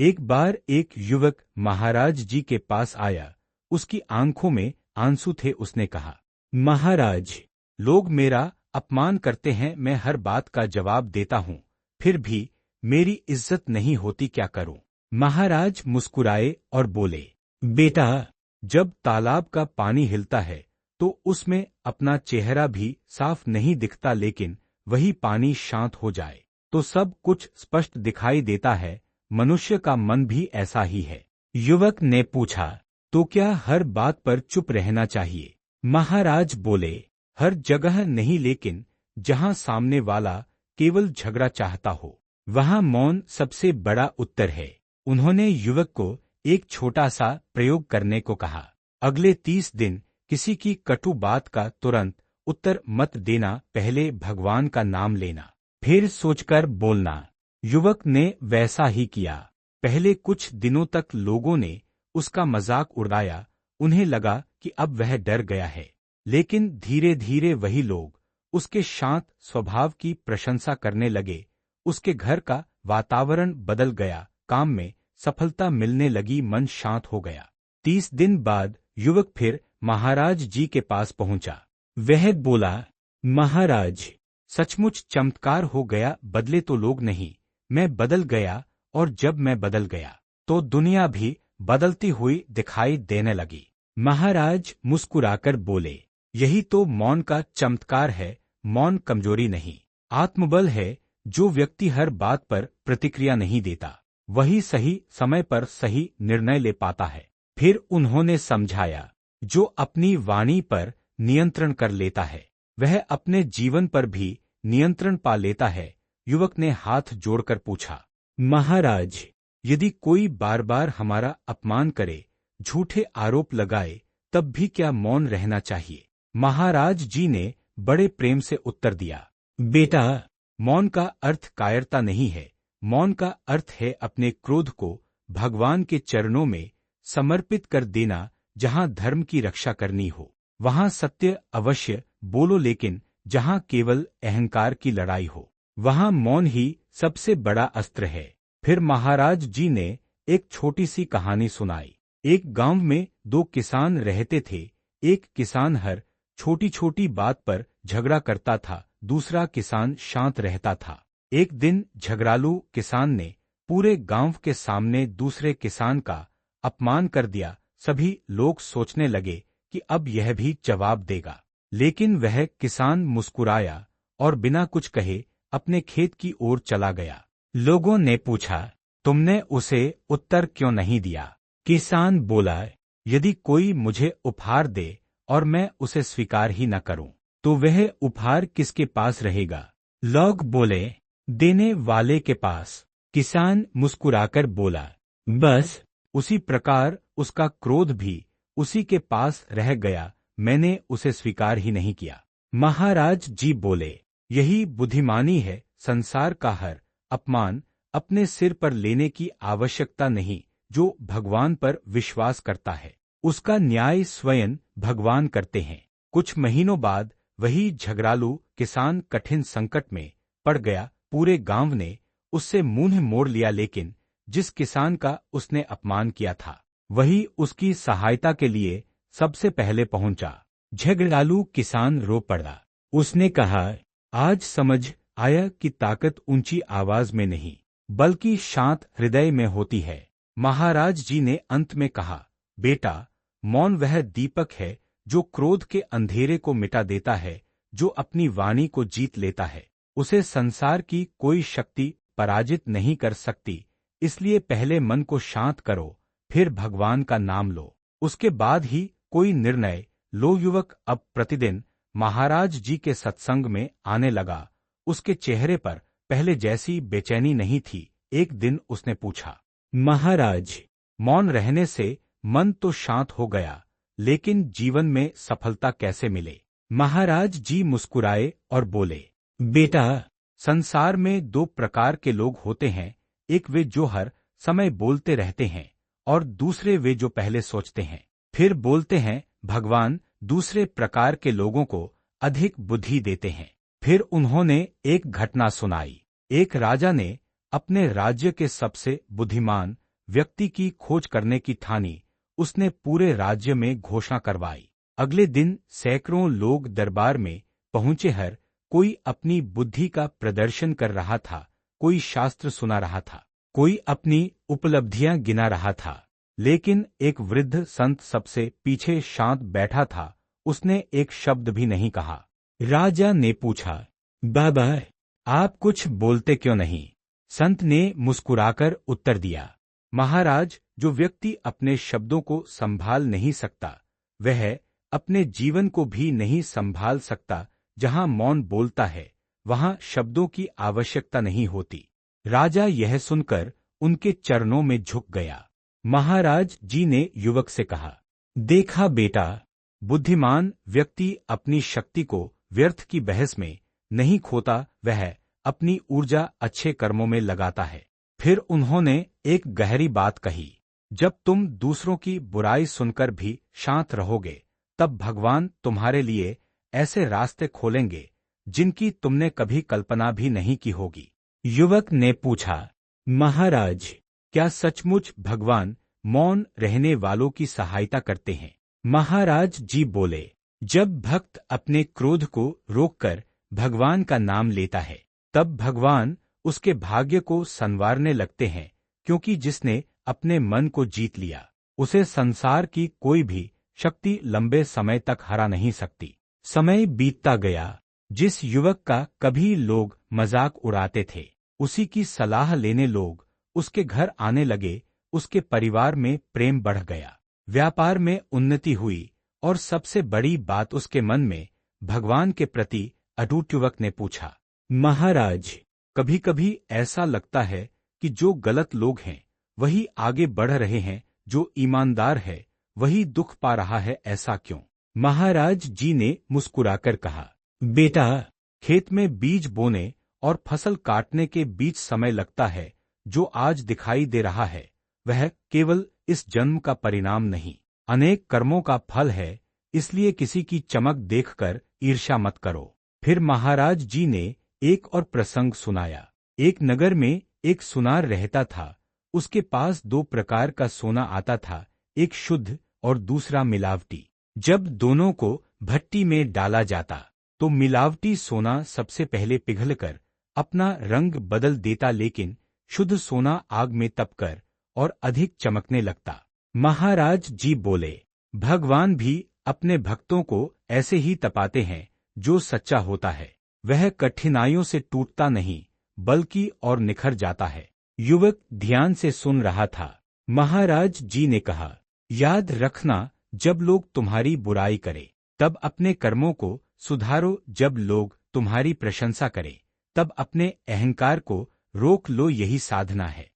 एक बार एक युवक महाराज जी के पास आया। उसकी आंखों में आंसू थे। उसने कहा, महाराज, लोग मेरा अपमान करते हैं, मैं हर बात का जवाब देता हूँ, फिर भी मेरी इज्जत नहीं होती, क्या करूं? महाराज मुस्कुराए और बोले, बेटा, जब तालाब का पानी हिलता है तो उसमें अपना चेहरा भी साफ नहीं दिखता, लेकिन वही पानी शांत हो जाए तो सब कुछ स्पष्ट दिखाई देता है। मनुष्य का मन भी ऐसा ही है। युवक ने पूछा, तो क्या हर बात पर चुप रहना चाहिए? महाराज बोले, हर जगह नहीं, लेकिन जहां सामने वाला केवल झगड़ा चाहता हो वहां मौन सबसे बड़ा उत्तर है। उन्होंने युवक को एक छोटा सा प्रयोग करने को कहा। अगले 30 दिन किसी की कटु बात का तुरंत उत्तर मत देना, पहले भगवान का नाम लेना, फिर सोचकर बोलना। युवक ने वैसा ही किया। पहले कुछ दिनों तक लोगों ने उसका मजाक उड़ाया। उन्हें लगा कि अब वह डर गया है, लेकिन धीरे धीरे वही लोग उसके शांत स्वभाव की प्रशंसा करने लगे। उसके घर का वातावरण बदल गया, काम में सफलता मिलने लगी, मन शांत हो गया। 30 दिन बाद युवक फिर महाराज जी के पास पहुंचा। वह बोला, महाराज, सचमुच चमत्कार हो गया। बदले तो लोग नहीं, मैं बदल गया, और जब मैं बदल गया तो दुनिया भी बदलती हुई दिखाई देने लगी। महाराज मुस्कुराकर बोले, यही तो मौन का चमत्कार है। मौन कमजोरी नहीं, आत्मबल है। जो व्यक्ति हर बात पर प्रतिक्रिया नहीं देता, वही सही समय पर सही निर्णय ले पाता है। फिर उन्होंने समझाया, जो अपनी वाणी पर नियंत्रण कर लेता है वह अपने जीवन पर भी नियंत्रण पा लेता है। युवक ने हाथ जोड़कर पूछा, महाराज, यदि कोई बार बार हमारा अपमान करे, झूठे आरोप लगाए, तब भी क्या मौन रहना चाहिए? महाराज जी ने बड़े प्रेम से उत्तर दिया, बेटा, मौन का अर्थ कायरता नहीं है। मौन का अर्थ है अपने क्रोध को भगवान के चरणों में समर्पित कर देना। जहां धर्म की रक्षा करनी हो वहां सत्य अवश्य बोलो, लेकिन जहां केवल अहंकार की लड़ाई हो वहां मौन ही सबसे बड़ा अस्त्र है। फिर महाराज जी ने एक छोटी सी कहानी सुनाई। एक गांव में 2 किसान रहते थे। एक किसान हर छोटी छोटी बात पर झगड़ा करता था, दूसरा किसान शांत रहता था। एक दिन झगड़ालू किसान ने पूरे गांव के सामने दूसरे किसान का अपमान कर दिया। सभी लोग सोचने लगे कि अब यह भी जवाब देगा, लेकिन वह किसान मुस्कुराया और बिना कुछ कहे अपने खेत की ओर चला गया। लोगों ने पूछा, तुमने उसे उत्तर क्यों नहीं दिया? किसान बोला, यदि कोई मुझे उपहार दे और मैं उसे स्वीकार ही न करूं, तो वह उपहार किसके पास रहेगा? लोग बोले, देने वाले के पास। किसान मुस्कुराकर बोला, बस उसी प्रकार उसका क्रोध भी उसी के पास रह गया, मैंने उसे स्वीकार ही नहीं किया। महाराज जी बोले, यही बुद्धिमानी है। संसार का हर अपमान अपने सिर पर लेने की आवश्यकता नहीं। जो भगवान पर विश्वास करता है उसका न्याय स्वयं भगवान करते हैं। कुछ महीनों बाद वही झगड़ालू किसान कठिन संकट में पड़ गया। पूरे गांव ने उससे मुंह मोड़ लिया, लेकिन जिस किसान का उसने अपमान किया था वही उसकी सहायता के लिए सबसे पहले पहुंचा। झगड़ालू किसान रो पड़ा। उसने कहा, आज समझ आया कि ताकत ऊंची आवाज में नहीं बल्कि शांत हृदय में होती है। महाराज जी ने अंत में कहा, बेटा, मौन वह दीपक है जो क्रोध के अंधेरे को मिटा देता है। जो अपनी वाणी को जीत लेता है उसे संसार की कोई शक्ति पराजित नहीं कर सकती। इसलिए पहले मन को शांत करो, फिर भगवान का नाम लो, उसके बाद ही कोई निर्णय लो। युवक अब प्रतिदिन महाराज जी के सत्संग में आने लगा। उसके चेहरे पर पहले जैसी बेचैनी नहीं थी। एक दिन उसने पूछा, महाराज, मौन रहने से मन तो शांत हो गया, लेकिन जीवन में सफलता कैसे मिले? महाराज जी मुस्कुराए और बोले, बेटा, संसार में 2 प्रकार के लोग होते हैं। एक वे जो हर समय बोलते रहते हैं, और दूसरे वे जो पहले सोचते हैं फिर बोलते हैं। भगवान दूसरे प्रकार के लोगों को अधिक बुद्धि देते हैं। फिर उन्होंने एक घटना सुनाई। एक राजा ने अपने राज्य के सबसे बुद्धिमान व्यक्ति की खोज करने की ठानी। उसने पूरे राज्य में घोषणा करवाई। अगले दिन सैकड़ों लोग दरबार में पहुंचे। हर कोई अपनी बुद्धि का प्रदर्शन कर रहा था। कोई शास्त्र सुना रहा था, कोई अपनी उपलब्धियां गिना रहा था। लेकिन एक वृद्ध संत सबसे पीछे शांत बैठा था। उसने एक शब्द भी नहीं कहा। राजा ने पूछा, बाबा, आप कुछ बोलते क्यों नहीं? संत ने मुस्कुराकर उत्तर दिया, महाराज, जो व्यक्ति अपने शब्दों को संभाल नहीं सकता, वह अपने जीवन को भी नहीं संभाल सकता। जहां मौन बोलता है, वहां शब्दों की आवश्यकता नहीं होती। राजा यह सुनकर उनके चरणों में झुक गया। महाराज जी ने युवक से कहा, देखा बेटा, बुद्धिमान व्यक्ति अपनी शक्ति को व्यर्थ की बहस में नहीं खोता, वह अपनी ऊर्जा अच्छे कर्मों में लगाता है। फिर उन्होंने एक गहरी बात कही, जब तुम दूसरों की बुराई सुनकर भी शांत रहोगे, तब भगवान तुम्हारे लिए ऐसे रास्ते खोलेंगे जिनकी तुमने कभी कल्पना भी नहीं की होगी। युवक ने पूछा, महाराज, क्या सचमुच भगवान मौन रहने वालों की सहायता करते हैं? महाराज जी बोले, जब भक्त अपने क्रोध को रोककर भगवान का नाम लेता है, तब भगवान उसके भाग्य को संवारने लगते हैं, क्योंकि जिसने अपने मन को जीत लिया, उसे संसार की कोई भी शक्ति लंबे समय तक हरा नहीं सकती। समय बीतता गया। जिस युवक का कभी लोग मजाक उड़ाते थे, उसी की सलाह लेने लोग उसके घर आने लगे। उसके परिवार में प्रेम बढ़ गया, व्यापार में उन्नति हुई, और सबसे बड़ी बात, उसके मन में भगवान के प्रति अटूट। युवक ने पूछा, महाराज, कभी कभी ऐसा लगता है कि जो गलत लोग हैं वही आगे बढ़ रहे हैं, जो ईमानदार है वही दुख पा रहा है, ऐसा क्यों? महाराज जी ने मुस्कुराकर कहा, बेटा, खेत में बीज बोने और फसल काटने के बीच समय लगता है। जो आज दिखाई दे रहा है, वह केवल इस जन्म का परिणाम नहीं, अनेक कर्मों का फल है। इसलिए किसी की चमक देखकर ईर्ष्या मत करो। फिर महाराज जी ने एक और प्रसंग सुनाया। एक नगर में एक सुनार रहता था। उसके पास दो प्रकार का सोना आता था, एक शुद्ध और दूसरा मिलावटी। जब दोनों को भट्टी में डाला जाता, तो मिलावटी सोना सबसे पहले पिघलकर अपना रंग बदल देता, लेकिन शुद्ध सोना आग में तपकर और अधिक चमकने लगता। महाराज जी बोले, भगवान भी अपने भक्तों को ऐसे ही तपाते हैं। जो सच्चा होता है, वह कठिनाइयों से टूटता नहीं, बल्कि और निखर जाता है। युवक ध्यान से सुन रहा था। महाराज जी ने कहा, याद रखना, जब लोग तुम्हारी बुराई करें, तब अपने कर्मों को सुधारो। जब लोग तुम्हारी प्रशंसा करें, तब अपने अहंकार को रोक लो। यही साधना है।